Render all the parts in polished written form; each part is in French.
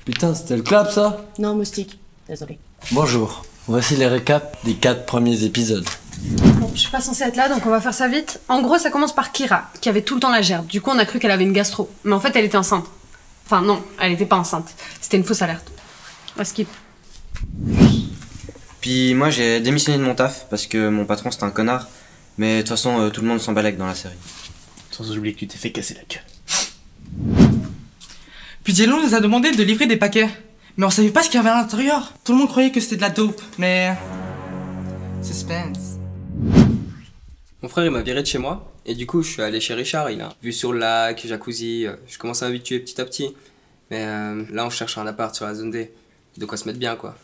Putain, c'était le club ça? Non, moustique. Désolé. Bonjour, voici les récaps des 4 premiers épisodes. Bon, je suis pas censée être là, donc on va faire ça vite. En gros, ça commence par Kira, qui avait tout le temps la gerbe. Du coup, on a cru qu'elle avait une gastro. Mais en fait, elle était enceinte. Enfin, non, elle était pas enceinte. C'était une fausse alerte. On va skip. Puis moi, j'ai démissionné de mon taf parce que mon patron c'était un connard. Mais de toute façon, tout le monde s'en balèque dans la série. Sans oublier que tu t'es fait casser la gueule. Puis Jello nous a demandé de livrer des paquets. Mais on savait pas ce qu'il y avait à l'intérieur. Tout le monde croyait que c'était de la dope, mais... Suspense. Mon frère il m'a viré de chez moi et du coup je suis allé chez Richard, il a vue sur le lac, jacuzzi, je commence à m'habituer petit à petit. Mais là on cherche un appart sur la zone D, de quoi se mettre bien quoi.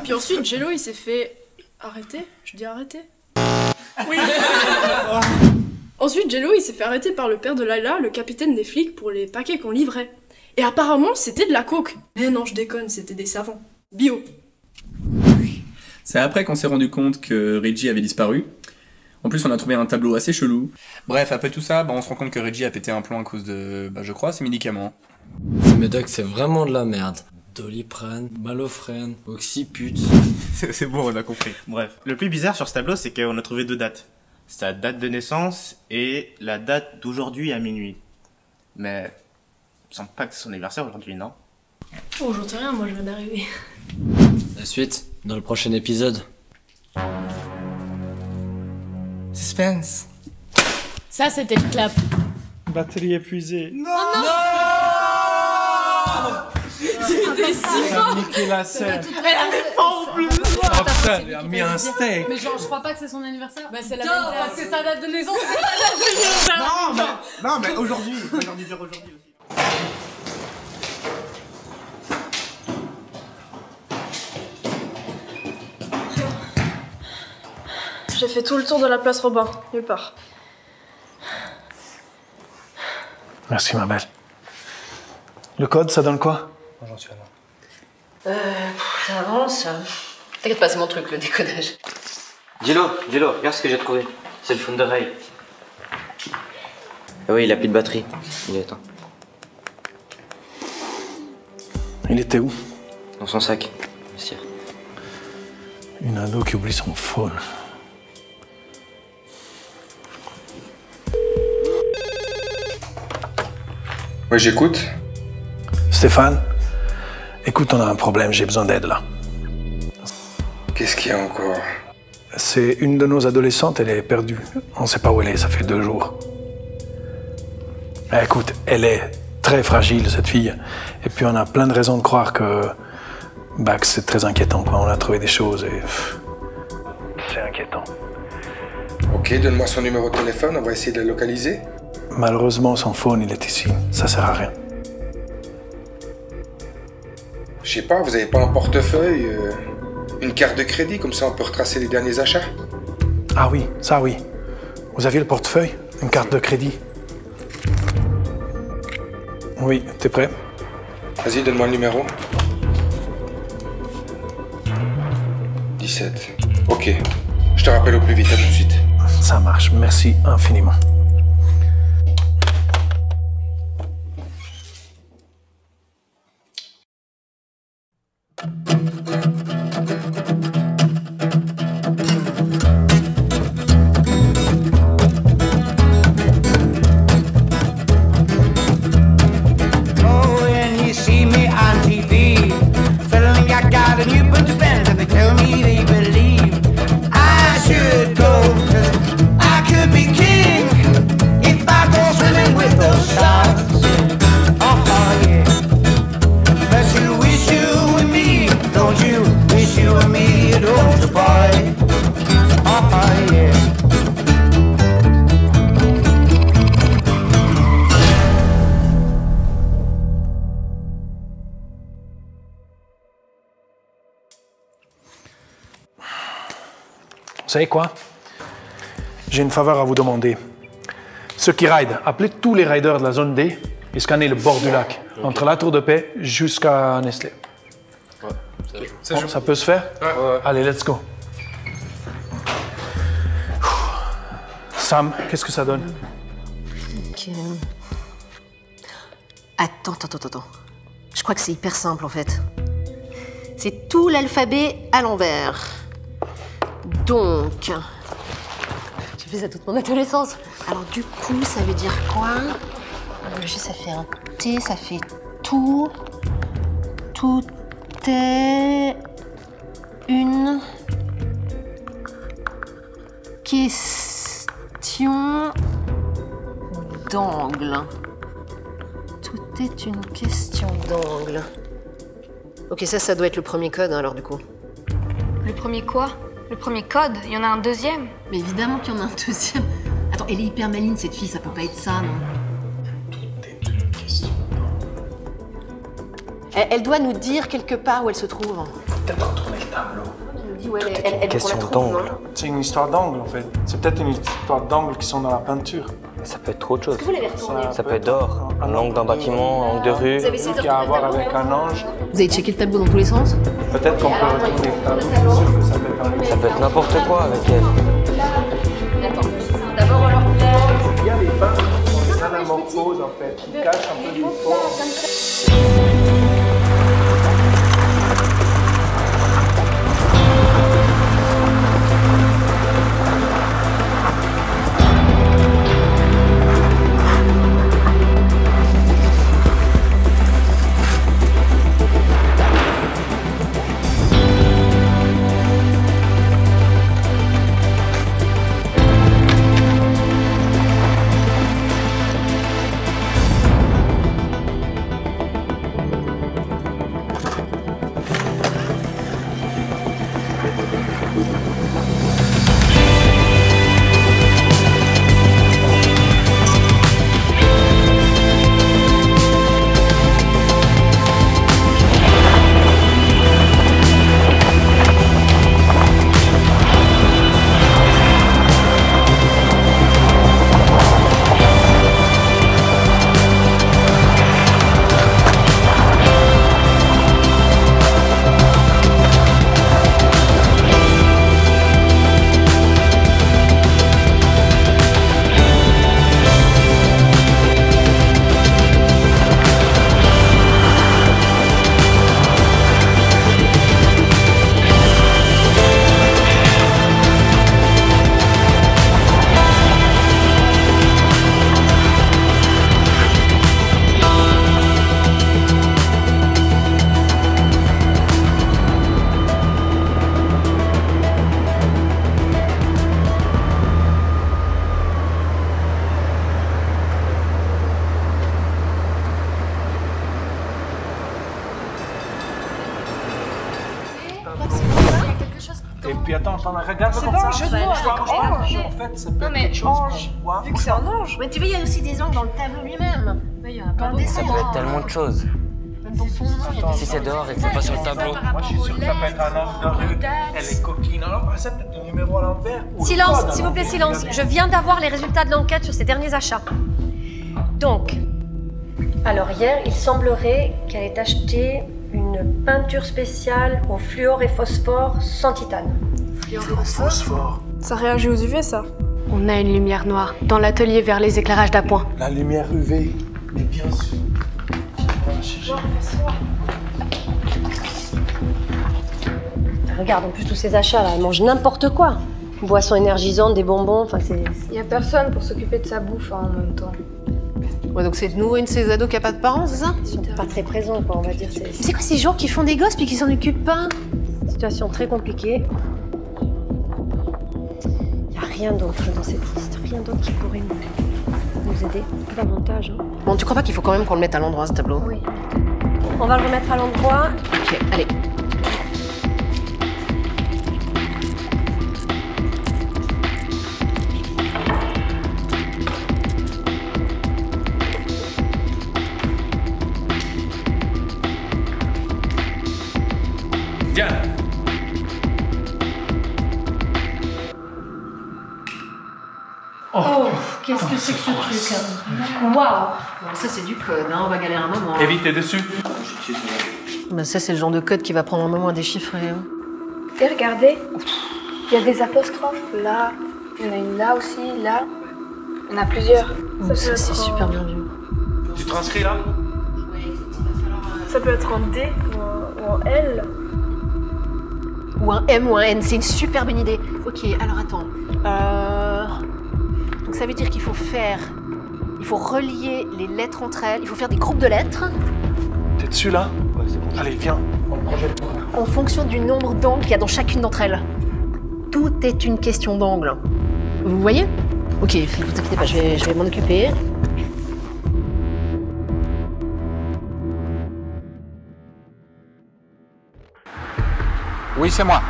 Puis ensuite Jello il s'est fait... arrêter? Je dis arrêter? Oui. Ensuite Jello il s'est fait arrêter par le père de Layla, le capitaine des flics, pour les paquets qu'on livrait. Et apparemment c'était de la coke. Mais non je déconne, c'était des savons. Bio. C'est après qu'on s'est rendu compte que Reggie avait disparu. En plus, on a trouvé un tableau assez chelou. Bref, après tout ça, on se rend compte que Reggie a pété un plomb à cause de, je crois, ses médicaments. Ces médocs, c'est vraiment de la merde. Doliprane, Malofren, Oxyput. C'est bon, on a compris. Bref, le plus bizarre sur ce tableau, c'est qu'on a trouvé 2 dates. Sa date de naissance et la date d'aujourd'hui à minuit. Mais, il me semble pas que c'est son anniversaire aujourd'hui, non? Oh j'en sais rien, moi je viens d'arriver. La suite, dans le prochain épisode. Suspense. Ça, c'était le clap. Batterie épuisée. Non, C'était si fort. Niquer la scène. Elle avait pas en plus. Oh putain, elle a mis un steak. Mais genre, je crois pas que c'est son anniversaire. Bah, c'est la Non, même date. parce que sa date de naissance, c'est la date de naissance. Non, mais aujourd'hui. J'ai envie de dire aujourd'hui aussi. J'ai fait tout le tour de la place Robin, nulle part. Merci, ma belle. Le code, ça donne quoi? J'en suis là. Ça avance. T'inquiète pas, c'est mon truc, le décodage. Jello, regarde ce que j'ai trouvé. C'est le phone de Ray. Ah oui, il a plus de batterie. Il est éteint. Il était où? Dans son sac. Vestiaire. Une ado qui oublie son phone. Oui, j'écoute. Stéphane, écoute, on a un problème, j'ai besoin d'aide là. Qu'est-ce qu'il y a encore? C'est une de nos adolescentes, elle est perdue. On sait pas où elle est, ça fait 2 jours. Écoute, elle est très fragile, cette fille. Et puis on a plein de raisons de croire que c'est très inquiétant, quoi. On a trouvé des choses et... c'est inquiétant. Ok, donne-moi son numéro de téléphone, on va essayer de la localiser. Malheureusement, son phone, il est ici. Ça sert à rien. Je sais pas, vous avez pas un portefeuille, une carte de crédit, comme ça on peut retracer les derniers achats? Ah oui, ça oui. Vous aviez le portefeuille? Une carte de crédit? Oui, t'es prêt? Vas-y, donne-moi le numéro. 17. Ok. Je te rappelle au plus vite, à tout de suite. Ça marche, merci infiniment. Vous savez quoi? J'ai une faveur à vous demander. Ceux qui rident, appelez tous les riders de la zone D et scannez le bord du lac, entre la Tour de Paix jusqu'à Nestlé. Ouais, ça peut se faire? Ouais. Allez, let's go. Sam, qu'est-ce que ça donne? Ok. Attends. Je crois que c'est hyper simple en fait. C'est tout l'alphabet à l'envers. Donc... J'ai fait ça toute mon adolescence. Alors du coup, ça veut dire quoi? Le G, ça fait un T, ça fait tout. Tout est une question d'angle. Tout est une question d'angle. Ok, ça doit être le premier code, hein, alors du coup. Le premier quoi? Le premier code? Il y en a un deuxième? Mais évidemment qu'il y en a un deuxième. Attends, elle est hyper maligne cette fille, ça peut pas être ça, non? Elle doit nous dire quelque part où elle se trouve. Peut-être retourner le tableau. Elle nous dit où elle Question d'angle. C'est une histoire d'angle en fait. C'est peut-être une histoire d'angle qui sont dans la peinture. Ça peut être trop de choses. Est-ce que vous l'avez retourné? Ça peut être d'or, un angle d'un bâtiment, un angle de rue. Vous avez essayé de Qui a à voir avec un ange. Vous avez checké le tableau dans tous les sens? Peut-être qu'on peut retourner le tableau. C'est sûr que ça peut être un... Ça peut être n'importe quoi avec elle. Attends, d'abord alors... Il y a les peintres qui sont des anamorphoses en fait, qui cachent un peu les formes. Et puis attends, regarde C'est comme pas ça. un jeu de mots avec ange. En fait, ça peut Non être mais quelque chose ange, qu'on voit. vu que c'est un ange. Mais tu vois, il y a aussi des angles dans le tableau lui-même. Mais il y en a pas Dans le dessin. Ça peut être tellement de choses. Même dans son nom, il y a des Si c'est dehors et que c'est pas sur le tableau. Moi, je suis sûr que ça peut être un ange de rue. Elle est coquine. Alors, ça peut être le numéro à l'envers. ou le Silence, code à s'il vous plaît, l'envers. silence. Je viens d'avoir les résultats de l'enquête sur ces derniers achats. Donc, alors hier, il semblerait qu'elle ait acheté une peinture spéciale au fluor et phosphore sans titane. Phosphore. Ça réagit aux UV, ça. On a une lumière noire dans l'atelier vers les éclairages d'appoint. La lumière UV. Mais bien sûr. Regarde, en plus, tous ces achats là, elle mange n'importe quoi. Boissons énergisantes, des bonbons, enfin c'est... Il y a personne pour s'occuper de sa bouffe en même temps. Ouais, donc c'est de nouveau une de ces ados qui a pas de parents, c'est ça? Ils sont pas très présents, quoi, on va dire. C'est quoi ces gens qui font des gosses puis qui s'en occupent pas? Situation très compliquée. Il n'y a rien d'autre dans cette liste, rien d'autre qui pourrait nous aider davantage. Hein. Bon, tu crois pas qu'il faut quand même qu'on le mette à l'endroit, ce tableau? Oui. On va le remettre à l'endroit. Ok, allez. Diane. Oh, qu'est-ce que c'est que ce truc? Waouh! Bon, ça c'est du code, hein, on va galérer un moment. Hein. Évitez dessus. Bah, ça c'est le genre de code qui va prendre un moment à déchiffrer. Hein. Et regardez, il y a des apostrophes là, il y en a une là aussi, là. Il y en a plusieurs. Oh, ça c'est super bien vu. Tu transcris là? Ça peut être un D ou un L. Ou un M ou un N, c'est une super bonne idée. Ok, alors attends. Donc ça veut dire qu'il faut relier les lettres entre elles, il faut faire des groupes de lettres. T'es dessus là? Ouais, c'est bon. Allez, viens, on projette. En fonction du nombre d'angles qu'il y a dans chacune d'entre elles. Tout est une question d'angle. Vous voyez? Ok, ne vous inquiétez pas, je vais m'en occuper. Oui, c'est moi.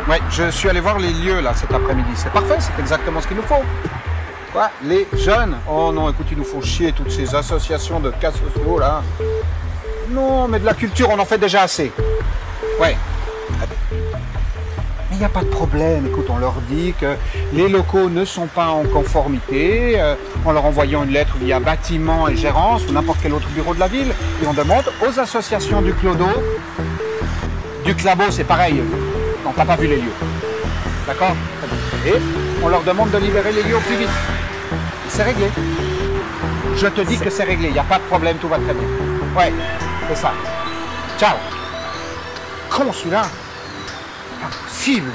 Oui, je suis allé voir les lieux là cet après-midi. C'est parfait, c'est exactement ce qu'il nous faut. Quoi? Les jeunes? Oh non, écoute, ils nous font chier toutes ces associations de cas sociaux là. Non, mais de la culture, on en fait déjà assez. Ouais. Mais il n'y a pas de problème. Écoute, on leur dit que les locaux ne sont pas en conformité, en leur envoyant une lettre via bâtiment et gérance ou n'importe quel autre bureau de la ville. Et on demande aux associations du Clodo. Du Clabo, c'est pareil. Non, t'as pas vu les lieux. D'accord? Et on leur demande de libérer les lieux au plus vite. C'est réglé. Je te dis que c'est réglé. Il n'y a pas de problème, tout va très bien. Ouais, c'est ça. Ciao. Con celui-là. Impossible.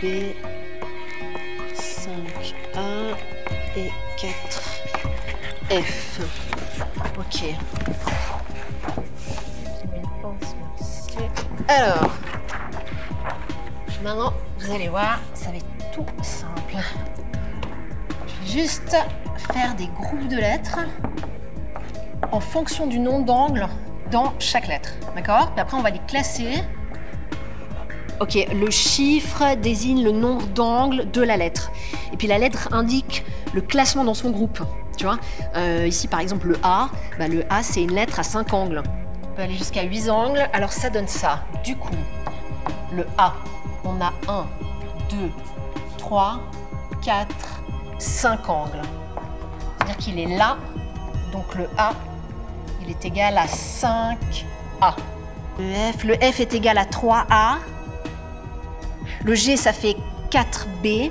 B, 5A et 4F. Ok. Alors, maintenant, vous allez voir, ça va être tout simple. Je vais juste faire des groupes de lettres en fonction du nombre d'angles dans chaque lettre. D'accord? Puis après, on va les classer. Ok, le chiffre désigne le nombre d'angles de la lettre. Et puis la lettre indique le classement dans son groupe. Tu vois, ici par exemple le A, bah, le A c'est une lettre à 5 angles. On peut aller jusqu'à 8 angles, alors ça donne ça. Du coup, le A, on a 1, 2, 3, 4, 5 angles. C'est-à-dire qu'il est là, donc le A, il est égal à 5A. Le F est égal à 3A. Le G, ça fait 4B.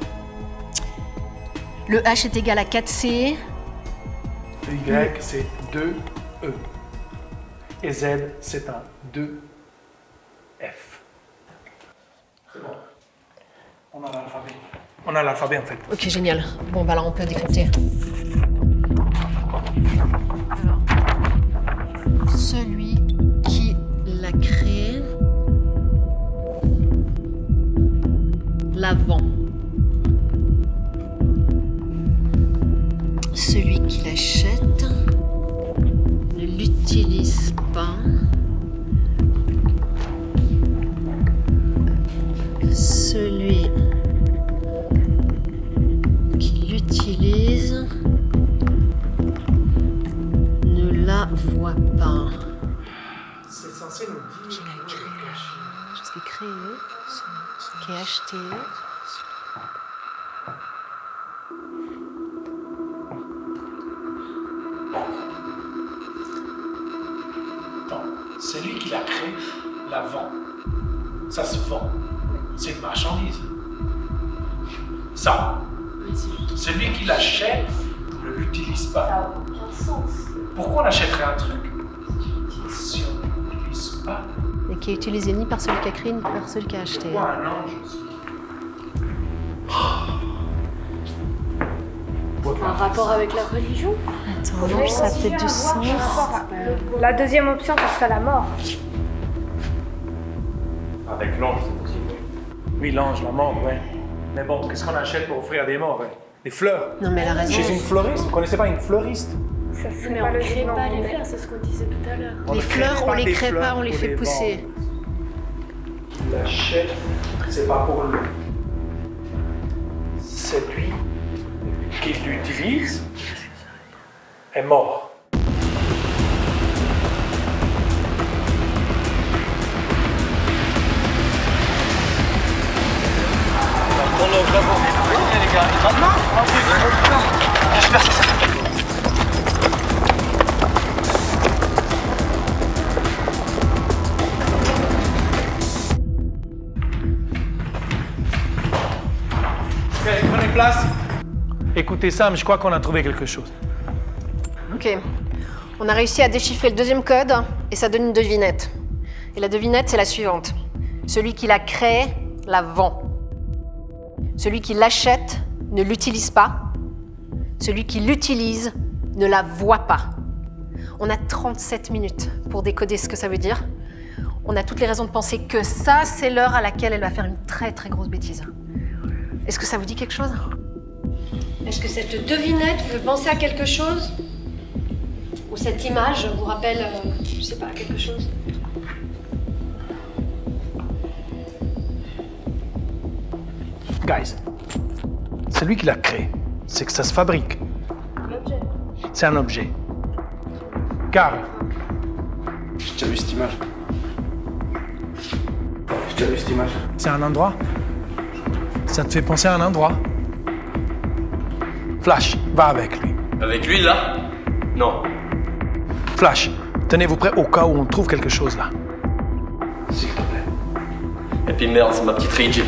Le H est égal à 4C. Le Y, c'est 2E. et Z, c'est un 2F. C'est bon. On a l'alphabet. On a l'alphabet en fait. Ok, génial. Bon, bah là, on peut décrypter. Alors, celui qui l'a créé, la vend. Celui qui l'achète ne l'utilise pas. Celui qui l'utilise ne la voit pas. C'est censé nous dire qui l'a créé. Je sais créé, qui est acheté. Celui qui l'a créé la vend. Ça se vend. C'est une marchandise. Ça. Celui qui l'achète ne l'utilise pas. Ça n'a aucun sens. Pourquoi on achèterait un truc si on ne l'utilise pas? Et qui est utilisé ni par celui qui a créé ni par celui qui a acheté. Pourquoi un ange aussi? Un rapport avec la religion? Attends, l'ange, ça a peut-être du sens. La deuxième option, ce serait la mort. Avec l'ange, c'est possible. Oui, l'ange, la mort, ouais. Mais bon, qu'est-ce qu'on achète pour offrir à des morts? Des fleurs. Non, mais elle a raison. Chez une fleuriste, vous connaissez pas une fleuriste? Ça Mais on ne crée pas les fleurs, c'est ce qu'on disait tout à l'heure. Les fleurs, on les crée pas, on les fait pousser. Il achète, c'est pas pour lui. Celui qui l'utilise est mort. Prenez place. Écoutez Sam, je crois qu'on a trouvé quelque chose. Ok. On a réussi à déchiffrer le deuxième code et ça donne une devinette. Et la devinette, c'est la suivante. Celui qui la crée la vend. Celui qui l'achète ne l'utilise pas. Celui qui l'utilise ne la voit pas. On a 37 minutes pour décoder ce que ça veut dire. On a toutes les raisons de penser que ça, c'est l'heure à laquelle elle va faire une très très grosse bêtise. Est-ce que ça vous dit quelque chose? Est-ce que cette devinette vous fait penser à quelque chose? Ou cette image vous rappelle, je sais pas, quelque chose? Guys, celui qui l'a créé, c'est que ça se fabrique. L'objet. C'est un objet. Carl. J'ai déjà vu cette image. J'ai déjà vu cette image. C'est un endroit? Ça te fait penser à un endroit? Flash, va avec lui. Avec lui, là? Non. Flash, tenez-vous prêts au cas où on trouve quelque chose là. S'il te plaît. Et puis merde, c'est ma petite Reggie.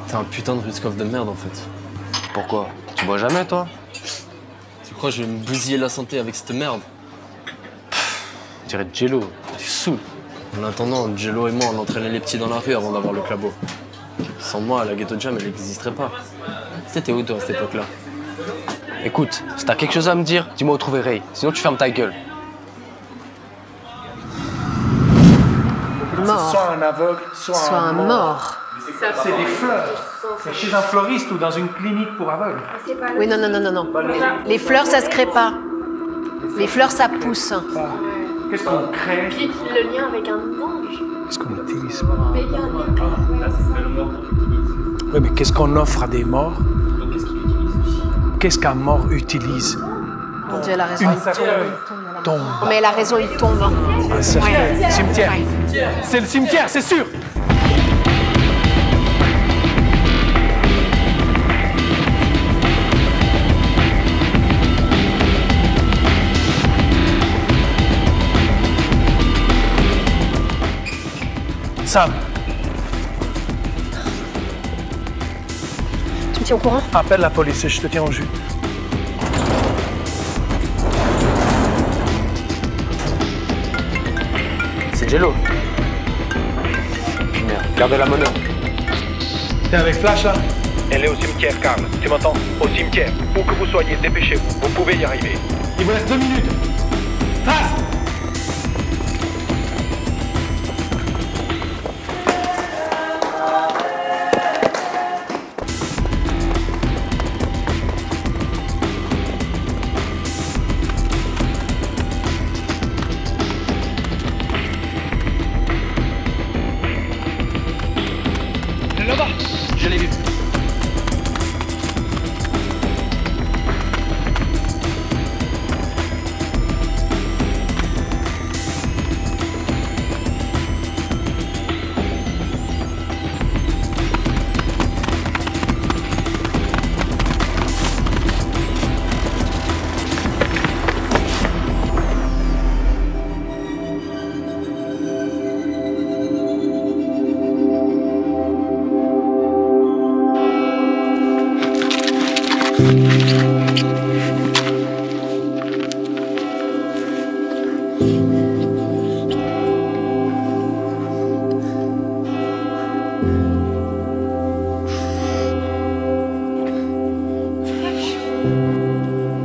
T'es un putain de Ruskov de merde en fait. Pourquoi? Tu bois jamais toi? Tu crois que je vais me bousiller la santé avec cette merde? On dirait Jello, tu saoul. En attendant, Jello et moi on entraînait les petits dans la rue avant d'avoir le clabo. Sans moi, la ghetto jam elle n'existerait pas. T'étais où toi à cette époque-là? Écoute, si t'as quelque chose à me dire, dis-moi où trouver Ray, sinon tu fermes ta gueule. C'est soit un aveugle, soit un mort. C'est des fleurs. C'est chez un fleuriste ou dans une clinique pour aveugles. Oui, non. Les fleurs, ça se crée pas. Les fleurs, ça pousse. Qu'est-ce qu'on crée? Puis le lien avec un ange. Qu'est-ce qu'on utilise? Mais il y a un lien. Oui, mais qu'est-ce qu'on offre à des morts? Qu'est-ce qu'un mort utilise? Mon Dieu, elle a raison, il tombe. Mais elle a raison, il tombe. Un cercueil. Cimetière. C'est le cimetière, c'est sûr. Sam. Tu me tiens au courant? Appelle la police et je te tiens au jus. C'est Jello. Merde, gardez la monnaie. T'es avec Flash là? Elle est au cimetière, Karl. Tu m'entends? Au cimetière. Où que vous soyez, dépêchez-vous. Vous pouvez y arriver. Il vous reste 2 minutes. Trace! Là-bas, je l'ai vu.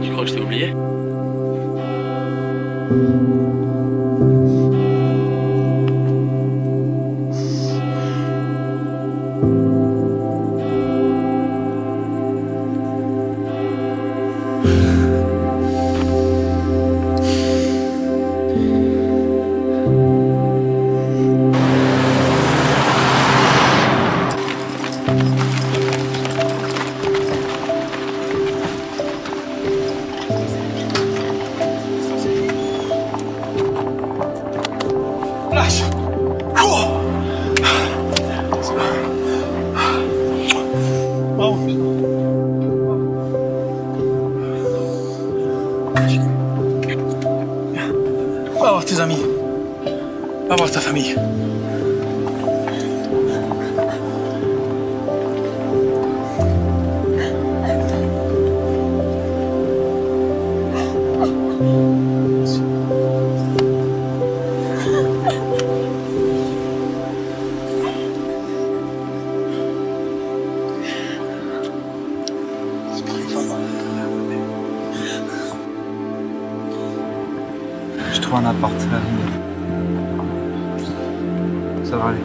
Tu crois que je t'ai oublié? Flash! Cours! Va voir tes amis. Va voir ta famille. Je trouve un appart, la ligne. Ça va aller.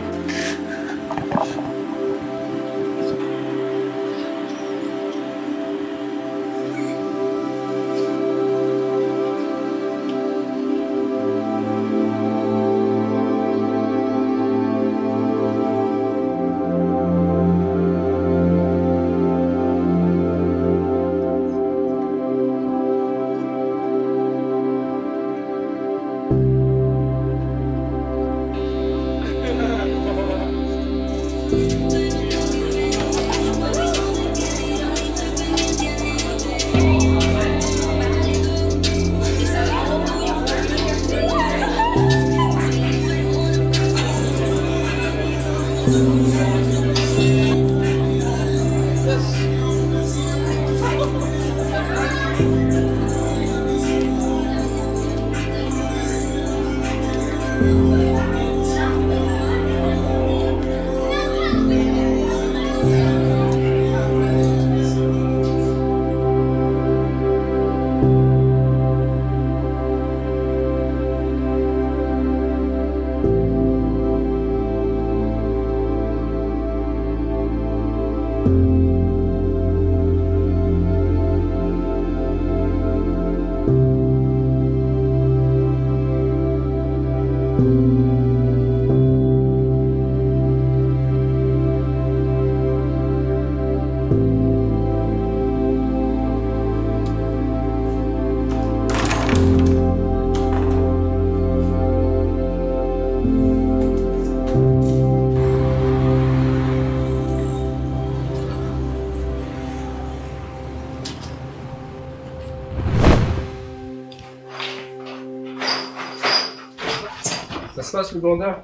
passe le glandeur?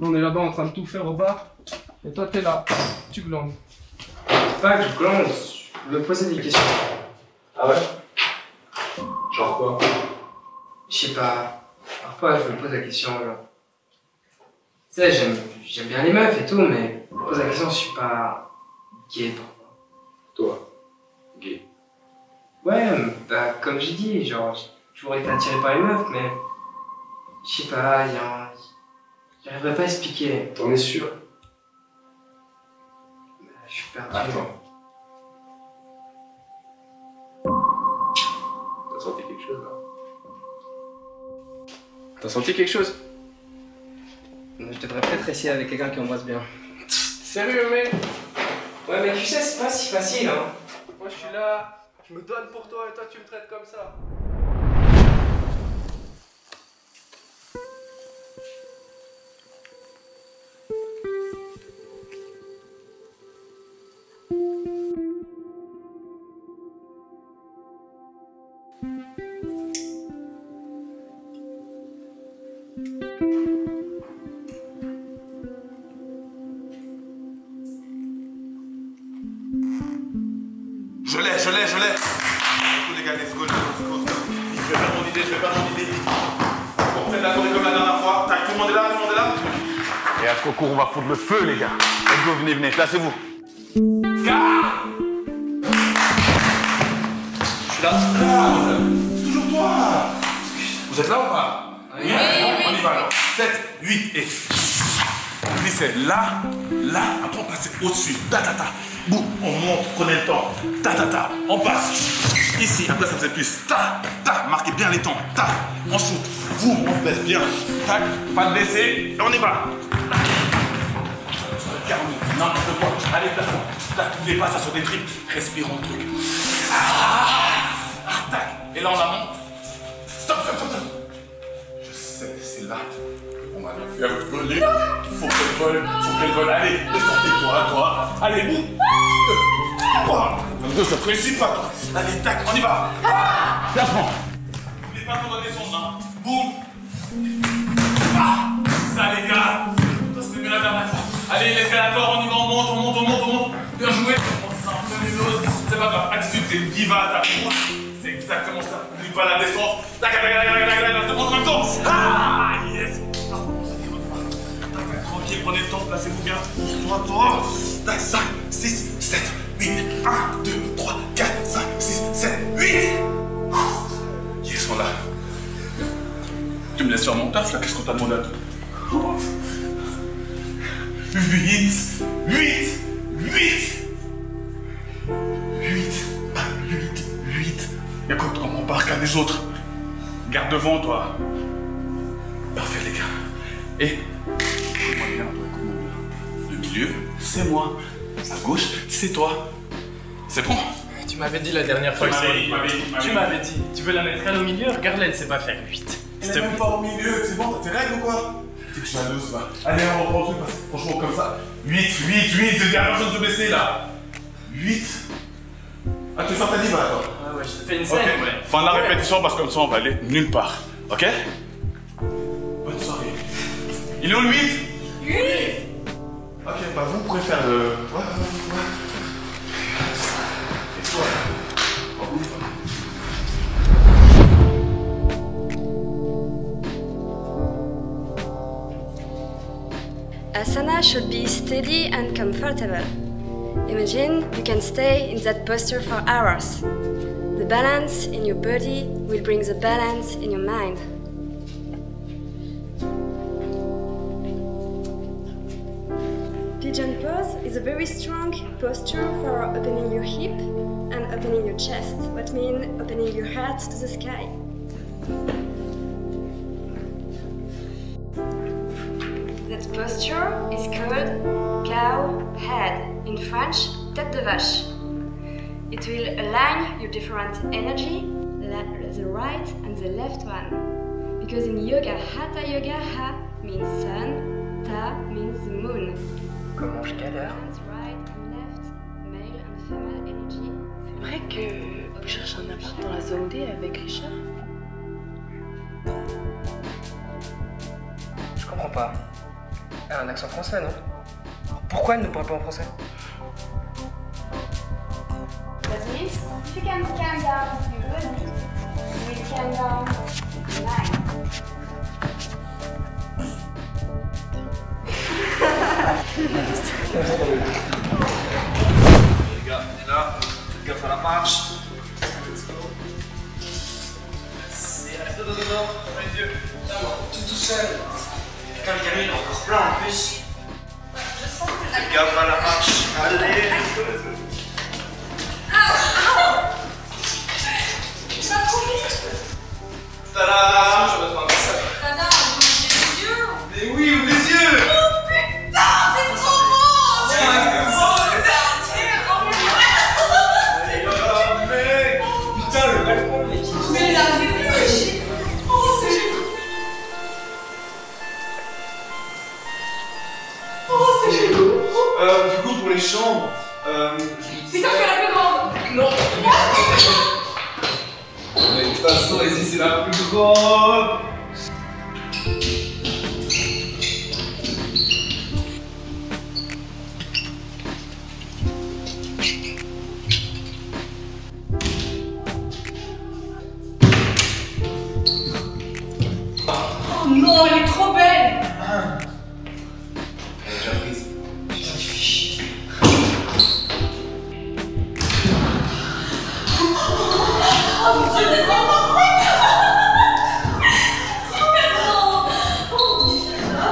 Nous on est là-bas en train de tout faire au bar. Et toi t'es là, tu glandes. Pas que je glande, je veux poser des questions. Ah ouais? Genre quoi? Je sais pas. Parfois je me pose la question, genre. Tu sais, j'aime bien les meufs et tout, mais je me pose la question si je suis pas gay parfois. Toi? Gay? Ouais, bah comme j'ai dit, genre, j'ai toujours été attiré par les meufs, mais. Je sais pas, j'arriverai pas à expliquer. T'en es sûr? Je suis perdu. Attends. T'as senti quelque chose là? T'as senti quelque chose? Je devrais peut-être essayer avec quelqu'un qui embrasse bien. Sérieux mec? Ouais mais tu sais, c'est pas si facile hein. Moi je suis là, je me donne pour toi et toi tu me traites comme ça. Je l'ai. Les gars, let's go. Je vais faire mon idée. On fait de la tournée comme la dernière fois. Tac, tout le monde est là. Et à ce concours, on va foutre le feu, les gars. Let's go, venez, placez-vous. Je suis là. Toujours toi. Vous êtes là ou pas? Oui. On y va alors. 7, 8 et... Lui, c'est là, après on passe au-dessus. Boum, on monte, prenez le temps. On passe. Ici, après ça faisait plus. Marquez bien les temps. On shoot. Boum, on se baisse bien. Tac, pas de baisser. Et on y va. N'importe quoi. Allez, place-toi. N'oubliez pas ça sur des tripes. Respirons le truc. Tac. Et là, on la monte. Stop. Je sais, c'est là. On va la faire voler. Il faut qu'elle vole. Allez, descendez-toi, Allez, boum. 3. Ça te réussit pas, toi. Allez, tac, on y va. Placement. N'oubliez pas qu'on doit descendre, hein. Boum. Ça, les gars. Ça, c'était mieux la dernière fois. Allez, l'escalator, on y va, on monte. Bien joué. On sent un peu les os. C'est pas grave. Attitude, t'es une diva, t'as droit. C'est exactement ça. N'oublie pas la descente. Tac, tout le monde en même temps. Yes. Tranquille, prenez le temps, placez-vous bien. Toi. Tac, 5, 6, 7, 8. 1, 2, 3, 4, 5, 6, 7, 8. Yes, on l'a. Tu me laisses faire mon taf là, qu'est-ce qu'on t'a demandé à toi? 8. Écoute, comment on part qu'à des autres. Garde devant, toi. Parfait, les gars. Et le milieu, c'est moi. À gauche, c'est toi. C'est bon? Tu m'avais dit la dernière fois que c'est... Tu m'avais dit. Tu veux la mettre elle au milieu? Regarde-la, elle sait pas faire 8. Elle est même pas au milieu, c'est bon, t'as tes règles ou quoi? T'es jalouse, va. Allez, on reprend le truc parce que franchement, comme ça. 8, je dis à personne de se baisser là. 8. Ah, tu fais ta diva, toi? Ah ouais, je te fais une scène, ouais. Fin de la répétition parce que comme ça, on va aller nulle part. Ok? Bonne soirée. Il est où le 8? Oui. Ok, bah vous pouvez faire le... Ouais. Et toi? Asana should be steady and comfortable. Imagine you can stay in that posture for hours. The balance in your body will bring the balance in your mind. Pigeon pose is a very strong posture for opening your hip and opening your chest, what means opening your heart to the sky. That posture is called cow head, in French, tête de vache. It will align your different energy, the right and the left one. Because in yoga, Hatha Yoga, Ha means sun, Ta means the moon. Comment je galère. Right and left, male and female energy. C'est vrai que vous cherchez un appart dans la zone D avec Richard? Je comprends pas. Elle a un accent français, non? Pourquoi elle ne parle pas en français? That means if you can calm down, you will calm down the line. Les gars, on est là. Faites gaffe à la marche. Let's go. Reste dedans, les yeux. Tout seul. Quand il y a une encore plein en plus. Faites gaffe à la marche. Allez. Tada! Je vais mettre un message. Tada, ouvre les yeux. Mais oui, ouvre les yeux. Oh putain, c'est trop beau. Putain, le balcon, mais qui... Mais là, c'est chic. Oh, c'est chic. Oh, c'est chic. Du coup, pour les chambres, Putain, fais la plus grande. Non. Mais de toute façon, ici, c'est la plus grande. Oh non, elle est trop belle. Elle est déjà prise. Oh mon Dieu, mais c'est pas vrai. Super grand. Oh putain.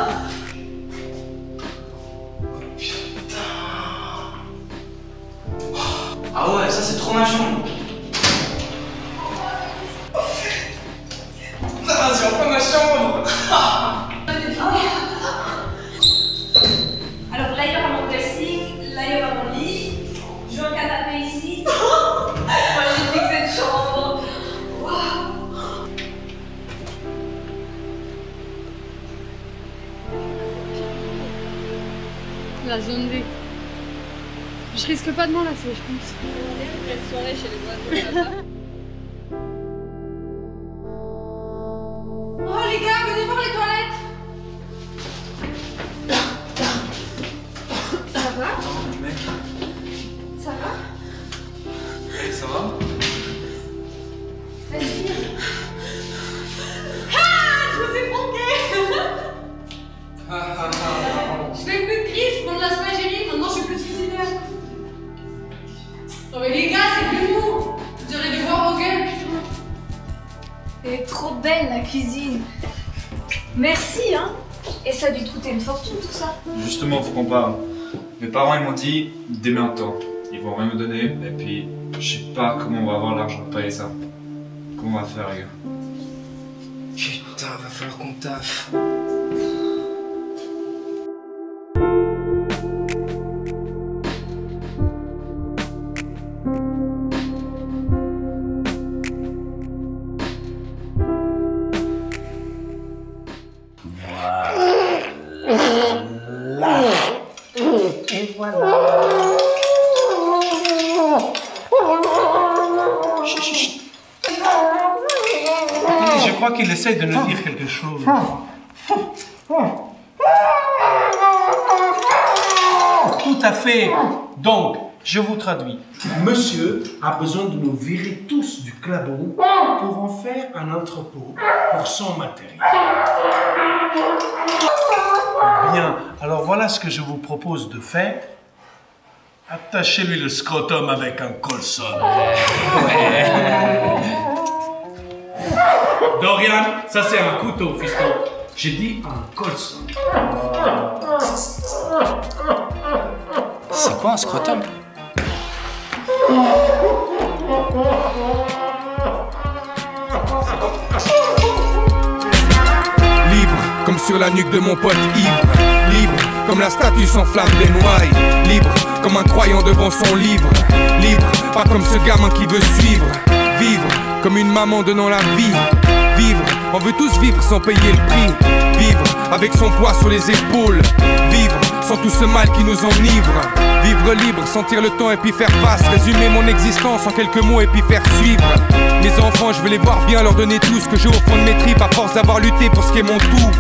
Ah ouais, ça c'est trop ma chambre. Ah, c'est enfin ma chambre. Alors là, il y aura mon dressing, là, il y aura mon lit. Je veux un canapé ici. Magnifique cette chambre. Waouh. La zone D. Je risque pas de m'enlacer, je pense. Une soirée chez les voisins. Oh les gars, venez voir les toilettes. Ça va? Mec, Ça va? ça va? Respire. Ah, je me fais manquer. Je fais plus de crise, je prends de la smagérie, maintenant je suis plus suicidaire. Non mais les gars, c'est plus mou. Vous aurez dû voir vos gueules, putain. Elle est trop belle la cuisine. Merci hein. Et ça a dû te coûter une fortune tout ça. Justement, faut qu'on parle. Mes parents ils m'ont dit dès maintenant, ils vont rien me donner et puis je sais pas comment on va avoir l'argent pour payer ça. Comment on va faire les gars? Putain, va falloir qu'on taffe. Et voilà. Je crois qu'il essaie de nous dire quelque chose. Tout à fait. Donc, je vous traduis. Monsieur a besoin de nous virer tous du clabot pour en faire un entrepôt pour son matériel. Bien, alors voilà ce que je vous propose de faire. Attachez-lui le scrotum avec un colson. Dorian, ça c'est un couteau, fiston. J'ai dit un colson. C'est quoi un scrotum? Libre, comme sur la nuque de mon pote ivre. Libre, comme la statue sans flamme des Noailles. Libre, comme un croyant devant son livre. Libre, pas comme ce gamin qui veut suivre. Vivre, comme une maman donnant la vie. Vivre, on veut tous vivre sans payer le prix. Vivre, avec son poids sur les épaules. Vivre, sans tout ce mal qui nous enivre. Vivre libre, sentir le temps et puis faire face. Résumer mon existence en quelques mots et puis faire suivre. Mes enfants, je veux les voir bien, leur donner tout ce que j'ai au fond de mes tripes. À force d'avoir lutté pour ce qui est mon tout.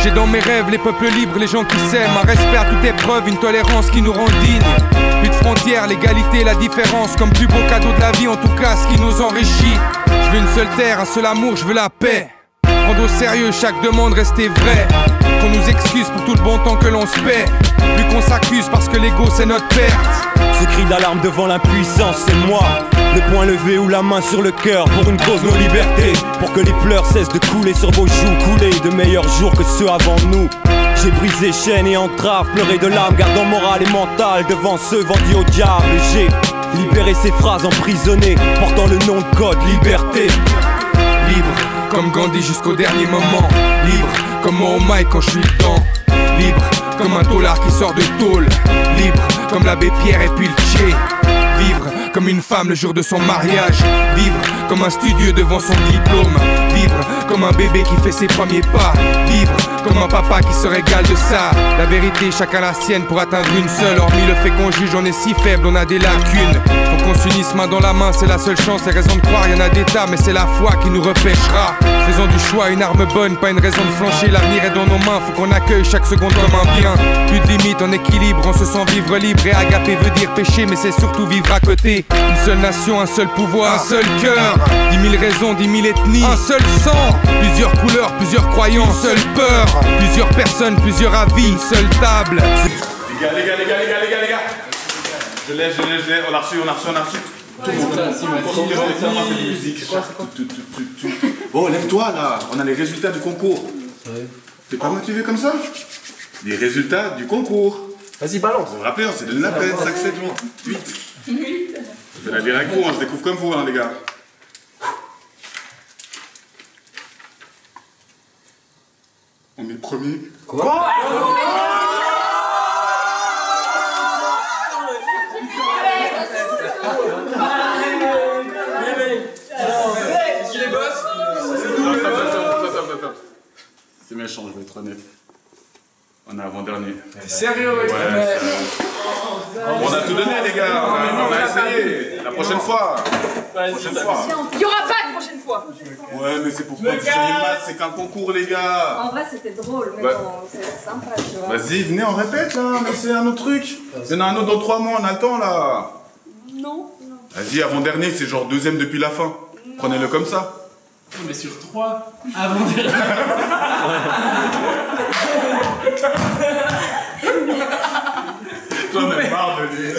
J'ai dans mes rêves les peuples libres, les gens qui s'aiment. Un respect à toute épreuve, une tolérance qui nous rend dignes. Plus de frontières, l'égalité, la différence. Comme plus beau cadeau de la vie, en tout cas ce qui nous enrichit. Je veux une seule terre, un seul amour, je veux la paix. Prendre au sérieux chaque demande, rester vrai. Qu'on nous excuse pour tout le bon temps que l'on se paie. Plus qu'on s'accuse parce que l'ego c'est notre perte. Ce cri d'alarme devant l'impuissance, c'est moi. Le poing levé ou la main sur le cœur pour une cause, nos libertés. Pour que les pleurs cessent de couler sur vos joues. Couler de meilleurs jours que ceux avant nous. J'ai brisé chaînes et entraves, pleuré de larmes, gardant morale et mentale devant ceux vendus au diable. J'ai libéré ces phrases emprisonnées, portant le nom de code liberté. Libre comme Gandhi jusqu'au dernier moment. Libre comme moi au mic quand je suis dedans. Libre comme un taulard qui sort de tôle. Libre comme l'abbé Pierre et puis le Tché. Vivre comme une femme le jour de son mariage. Vivre comme un studieux devant son diplôme. Vivre comme un bébé qui fait ses premiers pas. Vivre comme un papa qui se régale de ça. La vérité, chacun la sienne pour atteindre une seule. Hormis le fait qu'on juge, on est si faible, on a des lacunes. Faut qu'on s'unisse main dans la main, c'est la seule chance. Les raisons de croire, y'en a des tas, mais c'est la foi qui nous repêchera. Faisons du choix une arme bonne, pas une raison de flancher. L'avenir est dans nos mains, faut qu'on accueille chaque seconde comme un bien. Plus de limites, en équilibre, on se sent vivre libre. Et agapé veut dire pécher, mais c'est surtout vivre à côté. Une seule nation, un seul pouvoir, un seul cœur. 10 000 raisons, 10 000 ethnies, un seul sang. Plusieurs couleurs, plusieurs croyances, une seule peur. Plusieurs personnes, plusieurs avis, une seule table. Les gars. Je l'ai, on a reçu. Tout le monde. Bon, lève-toi là, on a les résultats du concours. T'es pas motivé comme ça? Les résultats du concours. Vas-y, balance. Vous vous rappelez, c'est de la peine, 5-7 jours. 8. Je vais la dire avec vous, je découvre comme vous, les gars. On est premier. Quoi? C'est méchant, je vais être honnête. On est avant-dernier. T'es sérieux, mec? Ouais, on a tout donné, les gars. On a essayé. La prochaine fois. Il n'y aura pas de prochaine fois. Ouais, mais c'est pour pas que c'est qu'un concours, les gars. En vrai, c'était drôle, mais Ouais. bon, c'est sympa, tu vois. Vas-y, venez, on répète là. Mais c'est un autre truc. Il y en a un autre dans 3 mois, on a le temps là. Non. Vas-y, avant-dernier, c'est genre 2e depuis la fin. Prenez-le comme ça. Mais sur 3, avant-dernier. J'en ai marre de lire.